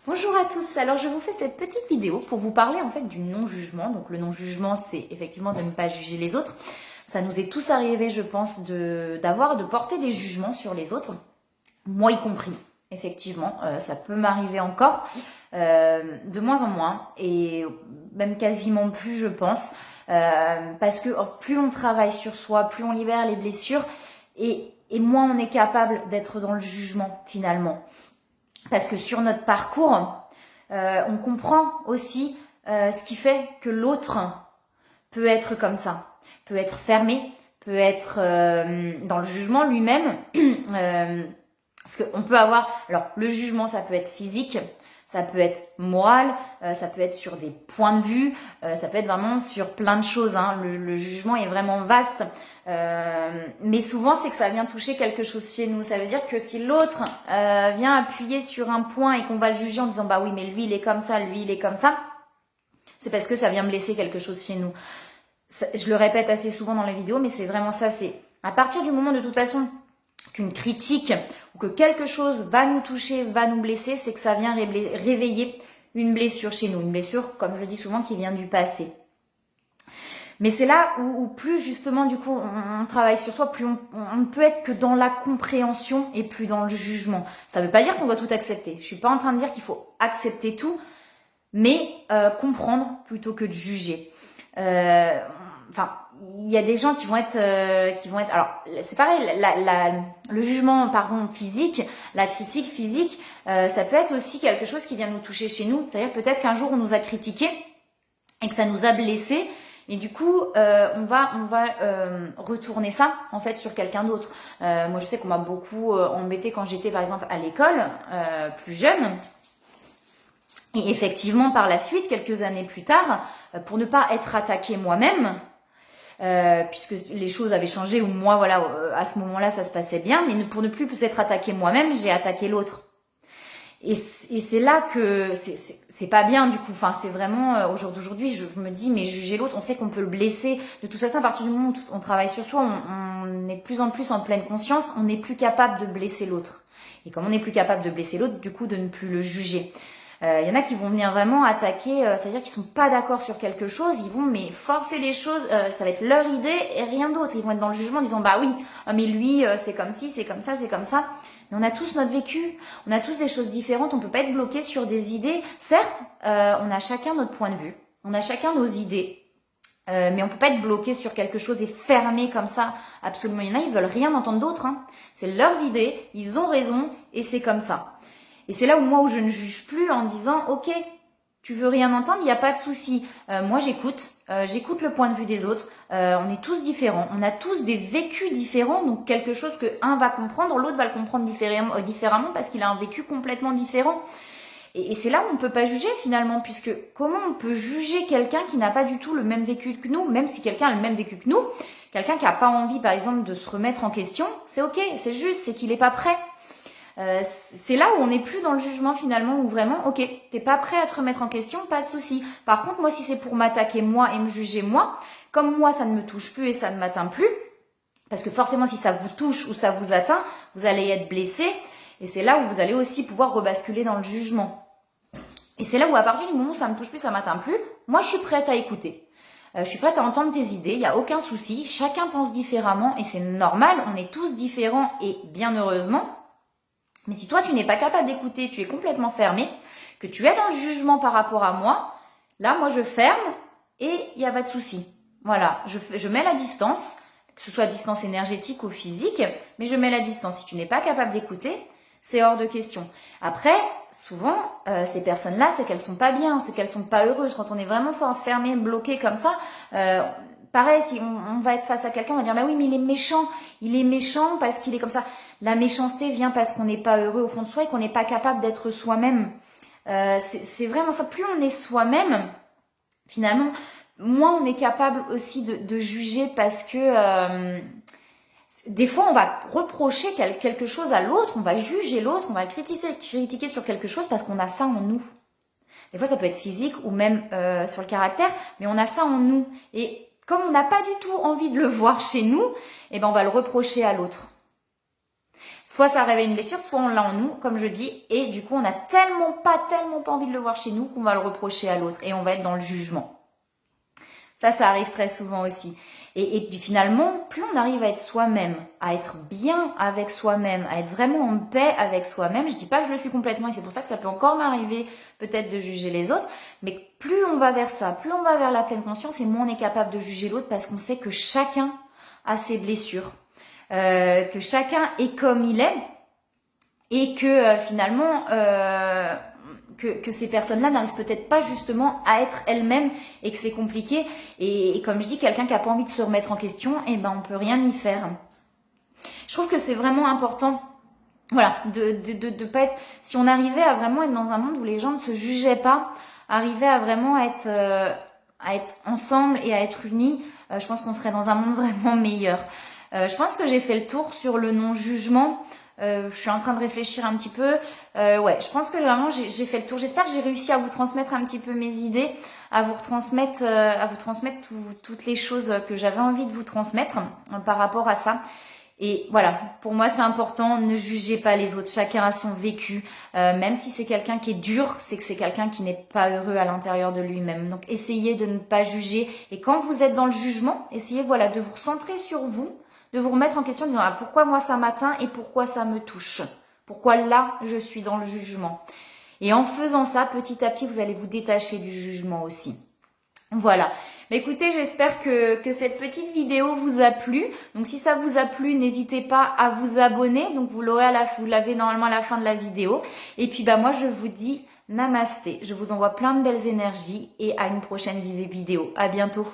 Bonjour à tous, alors je vous fais cette petite vidéo pour vous parler en fait du non-jugement. Donc le non-jugement, c'est effectivement de ne pas juger les autres. Ça nous est tous arrivé, je pense, de porter des jugements sur les autres, moi y compris. Effectivement, ça peut m'arriver encore, de moins en moins, et même quasiment plus, je pense, parce que plus on travaille sur soi, plus on libère les blessures, et moins on est capable d'être dans le jugement finalement. Parce que sur notre parcours, on comprend aussi ce qui fait que l'autre peut être comme ça, peut être fermé, peut être dans le jugement lui-même. Parce qu'on peut avoir, alors le jugement, ça peut être physique, ça peut être moral, ça peut être sur des points de vue, ça peut être vraiment sur plein de choses. Hein. Le jugement est vraiment vaste, mais souvent c'est que ça vient toucher quelque chose chez nous. Ça veut dire que si l'autre vient appuyer sur un point et qu'on va le juger en disant bah oui mais lui il est comme ça, lui il est comme ça, c'est parce que ça vient blesser quelque chose chez nous. Je le répète assez souvent dans les vidéos, mais c'est vraiment ça. C'est à partir du moment de toute façon qu'une critique ou que quelque chose va nous toucher, va nous blesser, c'est que ça vient réveiller une blessure chez nous. Une blessure, comme je dis souvent, qui vient du passé. Mais c'est là où plus justement, du coup, on travaille sur soi, plus on ne peut être que dans la compréhension et plus dans le jugement. Ça ne veut pas dire qu'on doit tout accepter. Je suis pas en train de dire qu'il faut accepter tout, mais comprendre plutôt que de juger. Enfin, il y a des gens qui vont être alors c'est pareil, le jugement pardon physique, la critique physique, ça peut être aussi quelque chose qui vient nous toucher chez nous. C'est-à-dire peut-être qu'un jour on nous a critiqué et que ça nous a blessés. Et du coup, on va retourner ça en fait sur quelqu'un d'autre. Moi, je sais qu'on m'a beaucoup embêté quand j'étais par exemple à l'école, plus jeune. Et effectivement, par la suite, quelques années plus tard, pour ne pas être attaquée moi-même, puisque les choses avaient changé, ou moi, voilà, à ce moment-là, ça se passait bien, mais pour ne plus être attaquée moi-même, j'ai attaqué l'autre. Et c'est là que c'est pas bien du coup. Enfin, c'est vraiment au jour d'aujourd'hui, je me dis mais juger l'autre, on sait qu'on peut le blesser. De toute façon, à partir du moment où on travaille sur soi, on est de plus en plus en pleine conscience, on n'est plus capable de blesser l'autre. Et comme on n'est plus capable de blesser l'autre, du coup, de ne plus le juger. Il y en a qui vont venir vraiment attaquer, c'est-à-dire qu'ils sont pas d'accord sur quelque chose, ils vont mais forcer les choses, ça va être leur idée et rien d'autre. Ils vont être dans le jugement en disant bah oui, mais lui c'est comme ci, c'est comme ça, c'est comme ça. Mais on a tous notre vécu, on a tous des choses différentes, on peut pas être bloqué sur des idées. Certes, on a chacun notre point de vue, on a chacun nos idées. Mais on peut pas être bloqué sur quelque chose et fermé comme ça. Absolument, il y en a, ils veulent rien entendre d'autre. Hein. C'est leurs idées, ils ont raison et c'est comme ça. Et c'est là où je ne juge plus en disant ok, tu veux rien entendre, il n'y a pas de souci. Moi j'écoute le point de vue des autres. On est tous différents, on a tous des vécus différents, donc quelque chose que un va comprendre, l'autre va le comprendre différemment parce qu'il a un vécu complètement différent. Et c'est là où on peut pas juger finalement, puisque comment on peut juger quelqu'un qui n'a pas du tout le même vécu que nous, même si quelqu'un a le même vécu que nous, quelqu'un qui n'a pas envie par exemple de se remettre en question, c'est ok, c'est juste, c'est qu'il est pas prêt. C'est là où on n'est plus dans le jugement finalement, où vraiment, ok, t'es pas prêt à te remettre en question, pas de souci. Par contre, moi, si c'est pour m'attaquer moi et me juger moi, comme moi, ça ne me touche plus et ça ne m'atteint plus, parce que forcément, si ça vous touche ou ça vous atteint, vous allez être blessé, et c'est là où vous allez aussi pouvoir rebasculer dans le jugement. Et c'est là où à partir du moment où ça me touche plus, ça m'atteint plus, moi, je suis prête à écouter. Je suis prête à entendre tes idées, il n'y a aucun souci, chacun pense différemment et c'est normal, on est tous différents et bien heureusement. Mais si toi, tu n'es pas capable d'écouter, tu es complètement fermé, que tu es dans le jugement par rapport à moi, là, moi, je ferme et il n'y a pas de souci. Voilà, je mets la distance, que ce soit distance énergétique ou physique, mais je mets la distance. Si tu n'es pas capable d'écouter, c'est hors de question. Après, souvent, ces personnes-là, c'est qu'elles sont pas bien, c'est qu'elles sont pas heureuses. Quand on est vraiment fort fermé, bloqué comme ça, pareil, si on va être face à quelqu'un, on va dire bah oui, mais il est méchant parce qu'il est comme ça. La méchanceté vient parce qu'on n'est pas heureux au fond de soi et qu'on n'est pas capable d'être soi-même. C'est vraiment ça. Plus on est soi-même, finalement, moins on est capable aussi de juger parce que des fois on va reprocher quelque chose à l'autre, on va juger l'autre, on va critiquer sur quelque chose parce qu'on a ça en nous. Des fois ça peut être physique ou même sur le caractère, mais on a ça en nous. Et comme on n'a pas du tout envie de le voir chez nous, eh ben on va le reprocher à l'autre. Soit ça réveille une blessure, soit on l'a en nous, comme je dis, et du coup on a tellement pas envie de le voir chez nous qu'on va le reprocher à l'autre et on va être dans le jugement. Ça arrive très souvent aussi. Et puis finalement, plus on arrive à être soi-même, à être bien avec soi-même, à être vraiment en paix avec soi-même, je dis pas que je le suis complètement et c'est pour ça que ça peut encore m'arriver peut-être de juger les autres, mais plus on va vers ça, plus on va vers la pleine conscience et moins on est capable de juger l'autre parce qu'on sait que chacun a ses blessures, que chacun est comme il est et que finalement... que ces personnes-là n'arrivent peut-être pas justement à être elles-mêmes et que c'est compliqué. Et comme je dis, quelqu'un qui n'a pas envie de se remettre en question, eh ben on peut rien y faire. Je trouve que c'est vraiment important, voilà, de pas être. Si on arrivait à vraiment être dans un monde où les gens ne se jugeaient pas, arriver à vraiment être ensemble et à être unis, je pense qu'on serait dans un monde vraiment meilleur. Je pense que j'ai fait le tour sur le non-jugement. Je suis en train de réfléchir un petit peu. Ouais, je pense que vraiment j'ai fait le tour. J'espère que j'ai réussi à vous transmettre un petit peu mes idées, à vous transmettre toutes les choses que j'avais envie de vous transmettre par rapport à ça. Et voilà, pour moi c'est important, ne jugez pas les autres, chacun a son vécu, même si c'est quelqu'un qui est dur, c'est que c'est quelqu'un qui n'est pas heureux à l'intérieur de lui-même. Donc essayez de ne pas juger, et quand vous êtes dans le jugement, essayez voilà de vous recentrer sur vous, de vous remettre en question en disant ah, pourquoi moi ça m'atteint et pourquoi ça me touche, pourquoi là je suis dans le jugement. Et en faisant ça, petit à petit, vous allez vous détacher du jugement aussi. Voilà. Mais écoutez, j'espère que cette petite vidéo vous a plu. Donc si ça vous a plu, n'hésitez pas à vous abonner. Donc vous l'avez normalement à la fin de la vidéo. Et puis moi je vous dis namasté. Je vous envoie plein de belles énergies et à une prochaine vidéo. À bientôt.